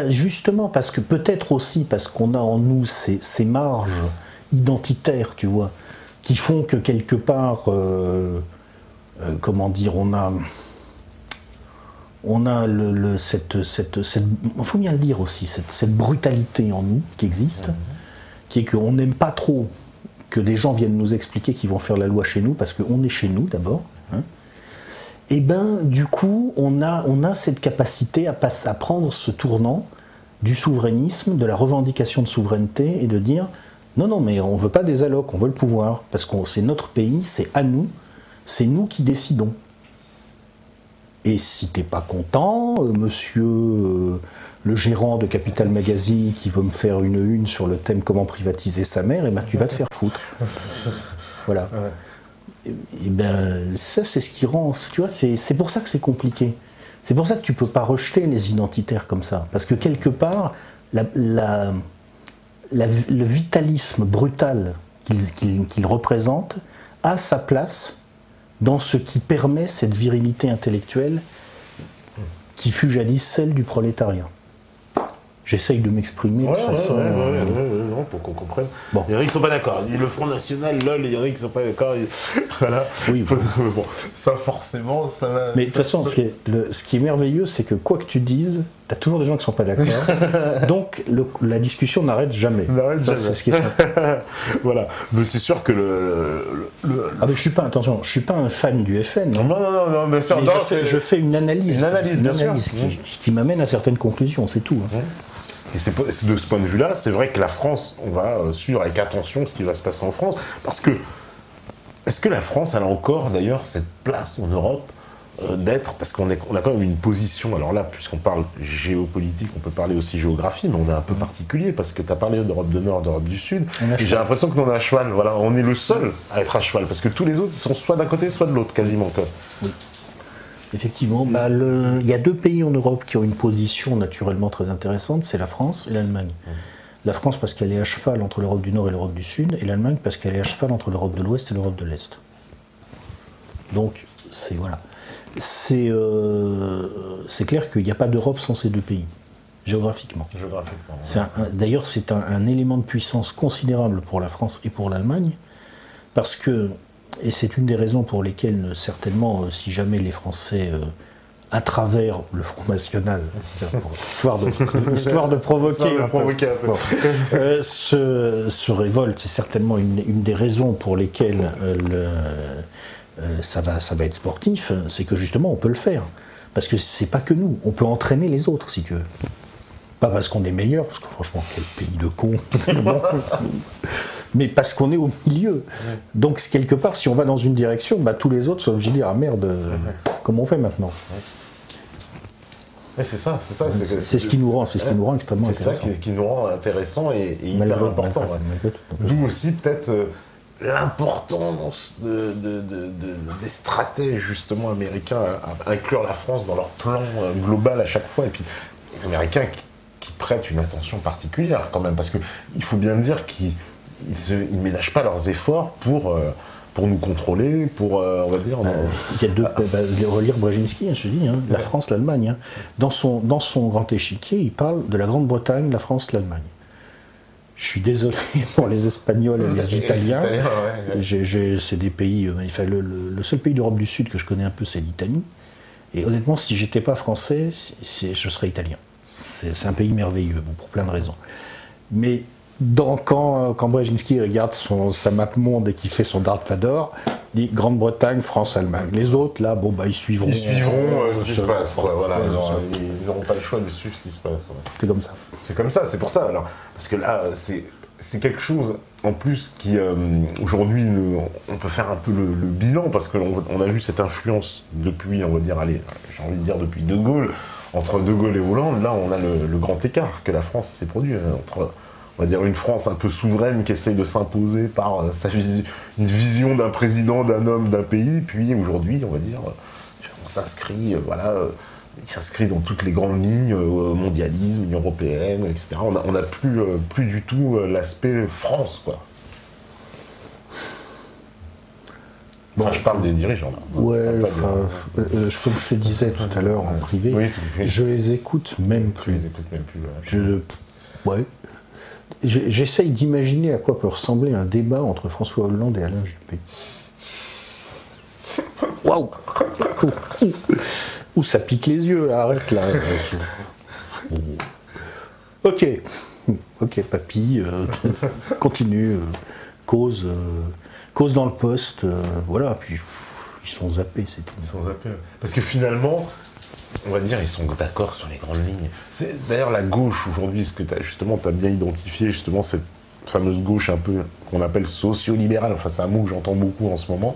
justement, parce que peut-être aussi parce qu'on a en nous ces marges identitaires, tu vois, qui font que quelque part, comment dire, on a il faut bien le dire aussi, cette brutalité en nous qui existe, qui est qu'on n'aime pas trop que des gens viennent nous expliquer qu'ils vont faire la loi chez nous, parce qu'on est chez nous d'abord. Hein. Et du coup, on a cette capacité à prendre ce tournant du souverainisme, de la revendication de souveraineté, et de dire non, mais on ne veut pas des allocs, on veut le pouvoir, parce que c'est notre pays, c'est à nous, c'est nous qui décidons. Et si t'es pas content, monsieur le gérant de Capital Magazine qui veut me faire une sur le thème comment privatiser sa mère, tu vas te faire foutre. Voilà. Et ça, c'est ce qui rend... Tu vois, c'est pour ça que c'est compliqué. C'est pour ça que tu peux pas rejeter les identitaires comme ça. Parce que quelque part, le vitalisme brutal qu'il représente a sa place dans ce qui permet cette virilité intellectuelle qui fut jadis celle du prolétariat. J'essaye de m'exprimer de façon... non, pour qu'on comprenne. Bon. Il y en a qui ne sont pas d'accord. Le Front National, lol, il y en a qui ne sont pas d'accord. Voilà. Oui, bon. Bon, ça forcément, ça va... Mais de toute façon, ce qui est merveilleux, c'est que quoi que tu dises, tu as toujours des gens qui ne sont pas d'accord. Donc, la discussion n'arrête jamais. C'est ce qui est simple. Voilà. Mais c'est sûr que mais je suis pas un fan du FN. Non, bien sûr. Je fais une analyse. Bien sûr. Qui m'amène à certaines conclusions, c'est tout. Hein. Et c'est de ce point de vue-là, c'est vrai que la France, on va suivre avec attention ce qui va se passer en France, parce que est-ce que la France, elle a encore d'ailleurs cette place en Europe d'être, parce qu'on a quand même une position, alors là, puisqu'on parle géopolitique, on peut parler aussi géographie, mais on est un peu particulier, parce que tu as parlé d'Europe du Nord, d'Europe du Sud, et j'ai l'impression que nous on est à cheval, voilà, on est le seul à être à cheval, parce que tous les autres sont soit d'un côté, soit de l'autre, quasiment. Oui. Effectivement, il y a deux pays en Europe qui ont une position naturellement très intéressante, c'est la France et l'Allemagne. La France parce qu'elle est à cheval entre l'Europe du Nord et l'Europe du Sud, et l'Allemagne parce qu'elle est à cheval entre l'Europe de l'Ouest et l'Europe de l'Est. Donc, voilà. C'est clair qu'il n'y a pas d'Europe sans ces deux pays, géographiquement. D'ailleurs, c'est un élément de puissance considérable pour la France et pour l'Allemagne, parce que, et c'est une des raisons pour lesquelles, certainement, si jamais les Français, à travers le Front National, histoire de provoquer un peu, se révoltent, c'est certainement une des raisons pour lesquelles ça va être sportif, c'est que justement on peut le faire. Parce que c'est pas que nous, on peut entraîner les autres si tu veux. Pas parce qu'on est meilleur, parce que franchement, quel pays de cons. Mais parce qu'on est au milieu. Donc quelque part, si on va dans une direction, tous les autres sont obligés de dire ah merde, comment on fait maintenant? C'est ça. C'est ce qui nous rend extrêmement intéressant. C'est ça qui nous rend intéressant et hyper important. D'où aussi peut-être l'importance des stratèges justement américains à inclure la France dans leur plan global à chaque fois. Et puis les Américains qui prêtent une attention particulière quand même, parce qu'il faut bien dire qu'ils ne ménagent pas leurs efforts pour nous contrôler, on va dire... Il y a deux... relire Brzezinski, je te dis, la France, l'Allemagne. Dans son grand échiquier, il parle de la Grande-Bretagne, la France, l'Allemagne. Je suis désolé pour les Espagnols et les Italiens. C'est des pays... le seul pays d'Europe du Sud que je connais un peu, c'est l'Italie. Et honnêtement, si j'étais pas français, je serais italien. C'est un pays merveilleux, pour plein de raisons. Mais quand Brzezinski regarde sa map monde et qu'il fait son Dark Vador, il dit Grande-Bretagne, France, Allemagne. Les autres, là, ils suivront. Ils suivront ce qui se passe. Voilà, ils n'auront pas le choix de suivre ce qui se passe. C'est comme ça. C'est comme ça, c'est pour ça. Alors, parce que là, c'est quelque chose, en plus, qui, aujourd'hui, on peut faire un peu le bilan, parce qu'on a vu cette influence depuis, on va dire, allez, j'ai envie de dire depuis De Gaulle, entre De Gaulle et Hollande, là, on a le grand écart que la France s'est produit, entre, on va dire, une France un peu souveraine qui essaye de s'imposer par une vision d'un président, d'un homme, d'un pays, puis aujourd'hui, on va dire, on s'inscrit, voilà... Il s'inscrit dans toutes les grandes lignes, mondialisme, Union européenne, etc. On n'a plus du tout l'aspect France, quoi. Bon, enfin, je parle des dirigeants, là. Ouais, comme je te disais tout à l'heure en privé, oui, je les écoute même plus. Je les écoute même plus. Ouais. J'essaye d'imaginer à quoi peut ressembler un débat entre François Hollande et Alain Juppé. Waouh! Ouh, ça pique les yeux, là, arrête là. Ok, papy, continue, cause dans le poste, voilà, puis ils sont zappés, c'est tout. Ils sont zappés. Parce que finalement, on va dire, ils sont d'accord sur les grandes lignes. C'est d'ailleurs la gauche aujourd'hui, ce que tu as bien identifié, justement, cette fameuse gauche un peu qu'on appelle socio-libérale, enfin c'est un mot que j'entends beaucoup en ce moment,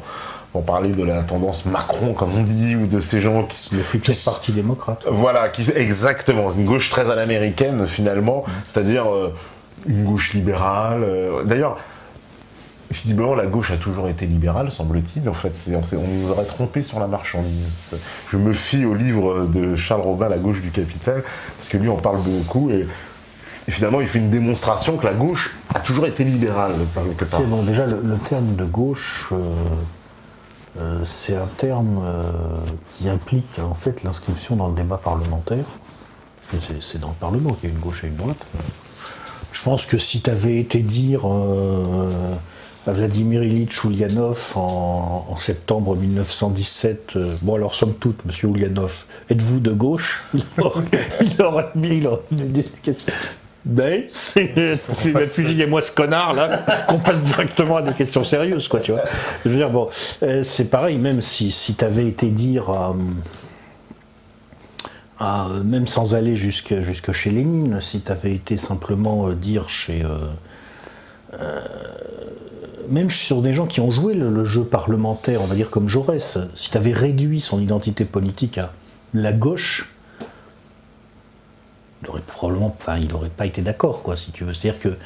pour parler de la tendance Macron, comme on dit, ou de ces gens qui sont... Le futur parti démocrate. Voilà, exactement, une gauche très à l'américaine, finalement, c'est-à-dire une gauche libérale. D'ailleurs, visiblement, la gauche a toujours été libérale, semble-t-il. En fait, on nous aurait trompé sur la marchandise. Je me fie au livre de Charles Robin, La gauche du capital, parce que lui en parle beaucoup, et finalement, il fait une démonstration que la gauche a toujours été libérale, quelque part. Bon, déjà, le terme de gauche... c'est un terme qui implique en fait l'inscription dans le débat parlementaire. C'est dans le Parlement qu'il y a une gauche et une droite. Je pense que si tu avais été dire à Vladimir Ilitch Ulyanov en septembre 1917, bon alors somme toute, monsieur Ulyanov, êtes-vous de gauche? Il aurait mis des questions. Ben, fusillez-moi ce connard là, qu'on passe directement à des questions sérieuses, quoi, tu vois. Je veux dire, bon, c'est pareil, même si t'avais été dire, même sans aller jusque chez Lénine, si t'avais été simplement dire chez. Même sur des gens qui ont joué le jeu parlementaire, on va dire comme Jaurès, si t'avais réduit son identité politique à la gauche, il n'aurait pas été d'accord, quoi, si tu veux. C'est-à-dire que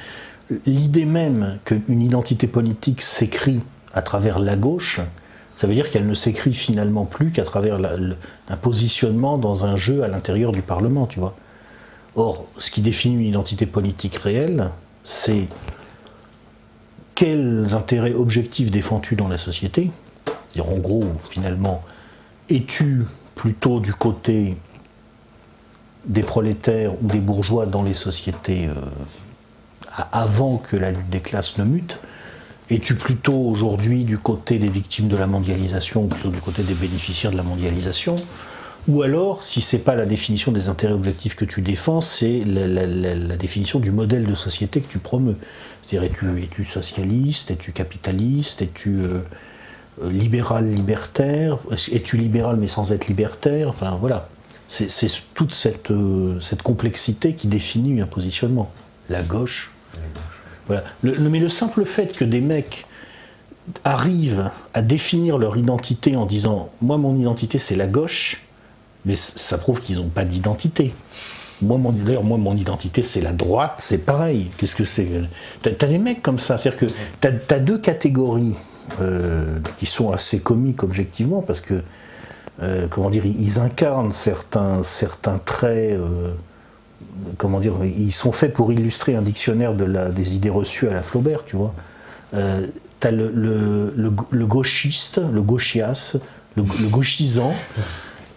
l'idée même qu'une identité politique s'écrit à travers la gauche, ça veut dire qu'elle ne s'écrit finalement plus qu'à travers un positionnement dans un jeu à l'intérieur du Parlement, tu vois. Or, ce qui définit une identité politique réelle, c'est quels intérêts objectifs défends-tu dans la société. C'est-à-dire, en gros, finalement, es-tu plutôt du côté des prolétaires ou des bourgeois dans les sociétés avant que la lutte des classes ne mute? Es-tu plutôt aujourd'hui du côté des victimes de la mondialisation ou plutôt du côté des bénéficiaires de la mondialisation? Ou alors, si c'est pas la définition des intérêts objectifs que tu défends, c'est la définition du modèle de société que tu promeus. C'est-à-dire, es-tu socialiste, es-tu capitaliste, es-tu libéral libertaire, es-tu libéral mais sans être libertaire? Enfin voilà. C'est toute cette complexité qui définit un positionnement. La gauche. Voilà. Mais le simple fait que des mecs arrivent à définir leur identité en disant « moi, mon identité, c'est la gauche », mais ça prouve qu'ils n'ont pas d'identité. D'ailleurs, moi, mon identité, c'est la droite, c'est pareil. Qu'est-ce que c'est? T'as des mecs comme ça. C'est-à-dire que t'as deux catégories qui sont assez comiques objectivement, parce que comment dire, ils incarnent certains traits, comment dire, ils sont faits pour illustrer un dictionnaire des idées reçues à la Flaubert, tu vois. T'as le gauchiste, le gauchias, le gauchisant,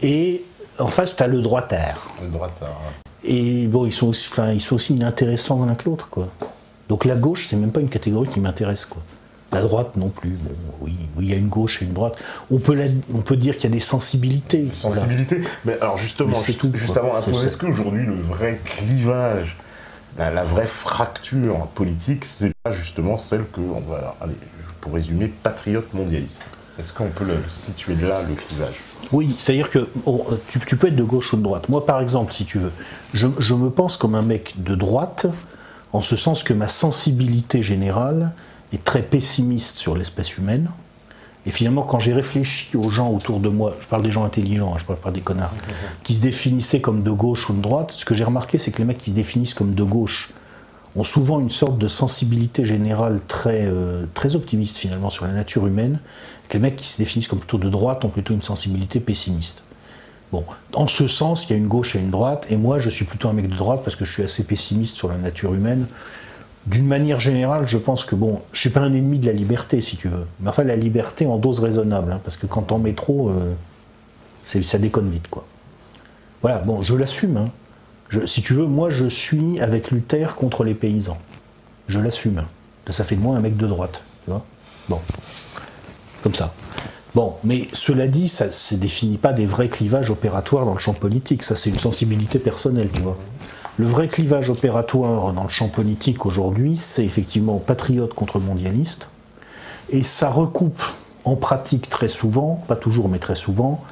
et en face t'as le droitard. Le droitard, ouais. Et bon, ils sont aussi inintéressants l'un que l'autre, quoi. Donc la gauche, c'est même pas une catégorie qui m'intéresse, quoi. La droite non plus. Bon, oui, il y a une gauche et une droite. On peut dire qu'il y a des sensibilités. Sensibilités. Voilà. Mais alors justement, juste avant un peu, est-ce qu'aujourd'hui le vrai clivage, la vraie fracture politique, c'est pas justement celle que, pour résumer, patriote mondialiste? Est-ce qu'on peut le situer là, le clivage? Oui, c'est-à-dire que tu peux être de gauche ou de droite. Moi, par exemple, si tu veux, je me pense comme un mec de droite en ce sens que ma sensibilité générale est très pessimiste sur l'espèce humaine. Et finalement, quand j'ai réfléchi aux gens autour de moi, je parle des gens intelligents, je parle pas des connards, qui se définissaient comme de gauche ou de droite, ce que j'ai remarqué, c'est que les mecs qui se définissent comme de gauche ont souvent une sorte de sensibilité générale très optimiste finalement sur la nature humaine, et que les mecs qui se définissent comme plutôt de droite ont plutôt une sensibilité pessimiste. Bon, en ce sens, il y a une gauche et une droite, et moi je suis plutôt un mec de droite parce que je suis assez pessimiste sur la nature humaine. D'une manière générale, je pense que, bon, je ne suis pas un ennemi de la liberté, si tu veux. Mais enfin, la liberté en dose raisonnable, hein, parce que quand t'en mets trop, ça déconne vite, quoi. Voilà, bon, je l'assume. Hein. Si tu veux, moi, je suis avec Luther contre les paysans. Je l'assume. Ça fait de moi un mec de droite, tu vois. Bon, comme ça. Bon, mais cela dit, ça ne définit pas des vrais clivages opératoires dans le champ politique. Ça, c'est une sensibilité personnelle, tu vois. Le vrai clivage opératoire dans le champ politique aujourd'hui, c'est effectivement patriote contre mondialiste, et ça recoupe en pratique très souvent, pas toujours mais très souvent,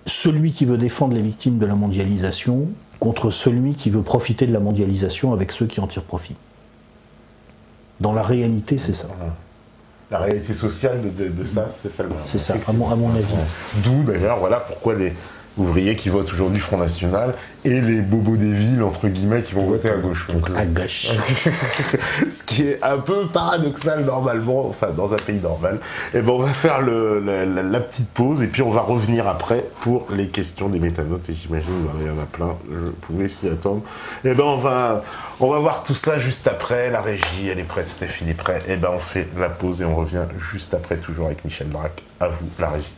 celui qui veut défendre les victimes de la mondialisation contre celui qui veut profiter de la mondialisation avec ceux qui en tirent profit. Dans la réalité, c'est ça. La réalité sociale de ça, c'est ça. C'est ça, à mon avis. D'où d'ailleurs, voilà pourquoi les ouvriers qui votent aujourd'hui Front National et les bobos des villes, entre guillemets, qui vont voter à gauche. Donc, à gauche. Ce qui est un peu paradoxal normalement, enfin dans un pays normal. Et ben on va faire la petite pause et puis on va revenir après pour les questions des métanotes. Et j'imagine qu'il y en a plein, je pouvais s'y attendre. Et ben on va voir tout ça juste après. La régie, elle est prête, Stéphanie est prête. Et ben on fait la pause et on revient juste après, toujours avec Michel Drac. À vous, la régie.